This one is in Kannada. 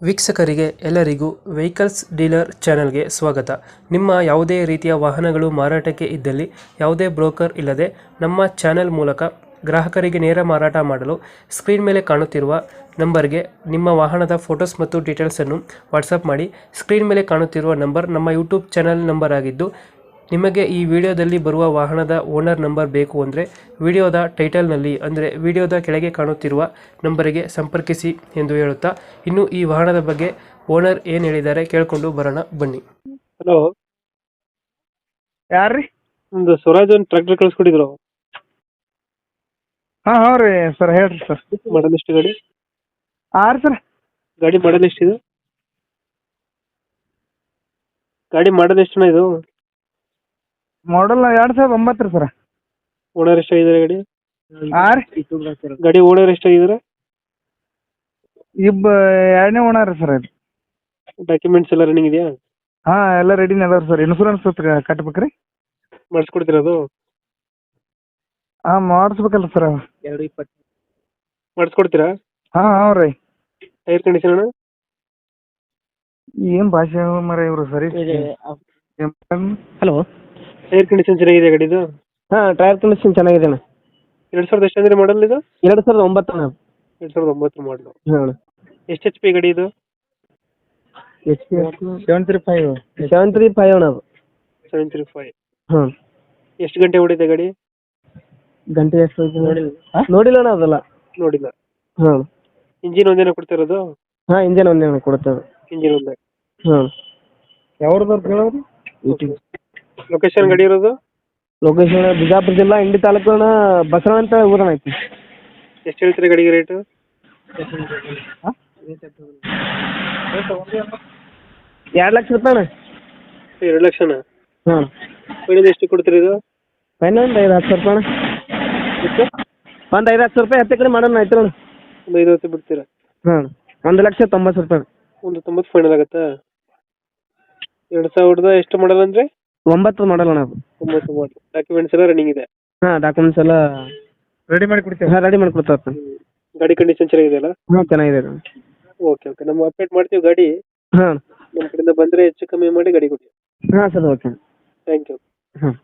ವೀಕ್ಷಕರಿಗೆ ಎಲ್ಲರಿಗೂ ವೆಹಿಕಲ್ಸ್ ಡೀಲರ್ ಚಾನೆಲ್ಗೆ ಸ್ವಾಗತ. ನಿಮ್ಮ ಯಾವುದೇ ರೀತಿಯ ವಾಹನಗಳು ಮಾರಾಟಕ್ಕೆ ಇದ್ದಲ್ಲಿ ಯಾವುದೇ ಬ್ರೋಕರ್ ಇಲ್ಲದೆ ನಮ್ಮ ಚಾನೆಲ್ ಮೂಲಕ ಗ್ರಾಹಕರಿಗೆ ನೇರ ಮಾರಾಟ ಮಾಡಲು ಸ್ಕ್ರೀನ್ ಮೇಲೆ ಕಾಣುತ್ತಿರುವ ನಂಬರ್ಗೆ ನಿಮ್ಮ ವಾಹನದ ಫೋಟೋಸ್ ಮತ್ತು ಡೀಟೇಲ್ಸನ್ನು ವಾಟ್ಸಪ್ ಮಾಡಿ. ಸ್ಕ್ರೀನ್ ಮೇಲೆ ಕಾಣುತ್ತಿರುವ ನಂಬರ್ ನಮ್ಮ ಯೂಟ್ಯೂಬ್ ಚಾನೆಲ್ ನಂಬರ್ ಆಗಿದ್ದು, ನಿಮಗೆ ಈ ವಿಡಿಯೋದಲ್ಲಿ ಬರುವ ವಾಹನದ ಓನರ್ ನಂಬರ್ ಬೇಕು ಅಂದರೆ ವಿಡಿಯೋದ ಟೈಟಲ್ನಲ್ಲಿ ಅಂದರೆ ವಿಡಿಯೋದ ಕೆಳಗೆ ಕಾಣುತ್ತಿರುವ ನಂಬರಿಗೆ ಸಂಪರ್ಕಿಸಿ ಎಂದು ಹೇಳುತ್ತಾ, ಇನ್ನು ಈ ವಾಹನದ ಬಗ್ಗೆ ಓನರ್ ಏನು ಹೇಳಿದ್ದಾರೆ ಕೇಳಿಕೊಂಡು ಬರೋಣ ಬನ್ನಿ. ಹಲೋ, ಯಾರ್ರಿ? ಒಂದು ಸ್ವರಾಜ್ ಒಂದು ಟ್ರ್ಯಾಕ್ಟರ್ ಕಳಿಸ್ಕೊಟ್ಟಿದ್ರು. ಹಾಂ ರೀ ಸರ್, ಹೇಳ್ರಿ ಸರ್. ಮಾಡಲ್ ಎಷ್ಟು ಗಾಡಿ? ರೀ ಸರ್. ಗಾಡಿ ಮಾಡಲ್ ಎಷ್ಟಿದೆ? ಗಾಡಿ ಮಾಡಲ್ ಎಷ್ಟು ಇದು? ಮಾಡಲ್ 2009 ರೀ ಸರ್. ಓನರ್ ಎಷ್ಟಾಗಿದ್ದಾರೆ ಗಾಡಿ? ರೀ ಗಾಡಿ ಓನರ್ ಎಷ್ಟಾಗಿದ್ದಾರೆ? ಎರಡನೇ ಓನರ್ ರೀ ಸರ್ ಇದು. ಡಾಕ್ಯುಮೆಂಟ್ಸ್ ಎಲ್ಲ ರನ್ನಿಂಗ್ ಇದೆಯಾ? ಹಾಂ, ಎಲ್ಲ ರೆಡಿನೇ ಅದಾವ ಸರ್. ಇನ್ಸೂರೆನ್ಸ್ ಕಟ್ಬೇಕ್ರಿ? ಮಾಡಿಸ್ಕೊಡ್ತಿರೋದು? ಹಾಂ, ಮಾಡಿಸ್ಬೇಕಲ್ಲ ಸರ್. ಮಾಡಿಸ್ಕೊಡ್ತೀರಾ? ಹಾಂ ರೀ. ಟೈರ್ ಕಂಡೀಷನ್ ಅಣ್ಣ? ಏನು ಭಾಷೆ ಮರ ಇವರು ಸರಿ. ಹಲೋ, ಟೈರ್ ಕಂಡೀಷನ್ ಚೆನ್ನಾಗಿದೆ ಗಾಡಿದು? ಹಾಂ, ಟೈರ್ ಕಂಡೀಷನ್ ಚೆನ್ನಾಗಿದೆ ಅಣ್ಣ. 2000 ಎಷ್ಟು ಅಂದ್ರೆ ಮಾಡಲ್ ಇದು? 2009 ಅಣ್ಣ. 2009 ಮಾಡಲು. ಹಾಂ, ಎಷ್ಟು ಎಚ್ ಪಿ ಗಾಡಿ ಇದು? 735 735 ಅಣ್ಣ ಅದು. 735. ಹಾಂ. ಎಷ್ಟು ಗಂಟೆ ಹೊಡಿದೆ ಗಾಡಿ? ಗಂಟೆ ಎಷ್ಟು ನೋಡಿಲ್ಲ ಅಣ್ಣ ಅದೆಲ್ಲ. ನೋಡಿಲ್ಲ. ಹಾಂ. ಇಂಜಿನ್ ಒಂದೇನ ಕೊಡ್ತಿರೋದು? ಹಾಂ, ಇಂಜನ್ ಒಂದೇ ಅಣ್ಣ ಕೊಡ್ತೇವೆ. ಇಂಜಿನ್ ಒಂದೇ. ಹಾಂ. ಯಾವ್ದು ಕೇಳೋದು? ಲೊಕೇಶನ್ ಗಾಡಿ ಇರೋದು? ಲೊಕೇಶನ್ ಬಿಜಾಪುರ ಜಿಲ್ಲಾ ಇಂಡಿ ತಾಲೂಕು ಅಣ್ಣ, ಬಸವಣ್ಣ ಅಂತ ಊರಣ ಐತಿ. ಎಷ್ಟು ಹೇಳ್ತೀರಿ ಗಾಡಿಗೆ ರೇಟು? 2 ಲಕ್ಷ ರೂಪಾಯಿ ಅಣ್ಣ. 2 ಲಕ್ಷನಾ? ಹಾಂ. ಫೈನಲ್ ಎಷ್ಟು ಕೊಡ್ತೀರಿ ಇದು? ಫೈನಲ್ ಒಂದು 5-10 ರೂಪಾಯಿ ಅಣ್ಣ. ಒಂದು 5-10 ರೂಪಾಯಿ ಹೆಚ್ಚು ಕಡೆ ಮಾಡೋಣ ಆಯ್ತು ಅಣ್ಣ. ಒಂದು 50 ಬಿಡ್ತೀರಾ? ಹಾಂ, 1,90,000 ರೂಪಾಯಿ. 190 ಫೈನಲ್ ಆಗುತ್ತಾ? 2000 ಎಷ್ಟು ಮಾಡಲ್ ಅಂದ್ರೆ? 9 ಮಾಡಲ್ ಅಣ್ಣ ಅದು. 9 ಮಾಡಲ್. ಡಾಕ್ಯುಮೆಂಟ್ಸ್ ಎಲ್ಲ ರನ್ನಿಂಗ್ ಇದೆ? ಹಾಂ, ಡಾಕ್ಯುಮೆಂಟ್ಸ್ ಎಲ್ಲ ರೆಡಿ ಮಾಡಿ ಕೊಡ್ತೀವಿ. ಹಾಂ, ರೆಡಿ ಮಾಡಿ ಕೊಡ್ತಾರೆ. ಗಾಡಿ ಕಂಡೀಷನ್ ಚೆನ್ನಾಗಿದೆ ಅಲ್ಲ? ಹಾಂ, ಚೆನ್ನಾಗಿದೆ. ಓಕೆ ಓಕೆ, ನಮ್ಮ ಅಪ್ಡೇಟ್ ಮಾಡ್ತೀವಿ ಗಾಡಿ. ಹಾಂ. ನಮ್ಮ ಕಡೆಯಿಂದ ಬಂದರೆ ಹೆಚ್ಚು ಕಮ್ಮಿ ಮಾಡಿ ಗಾಡಿ ಕೊಡಿ. ಹಾಂ ಸರ್, ಓಕೆ. Thank you. ಹಾಂ.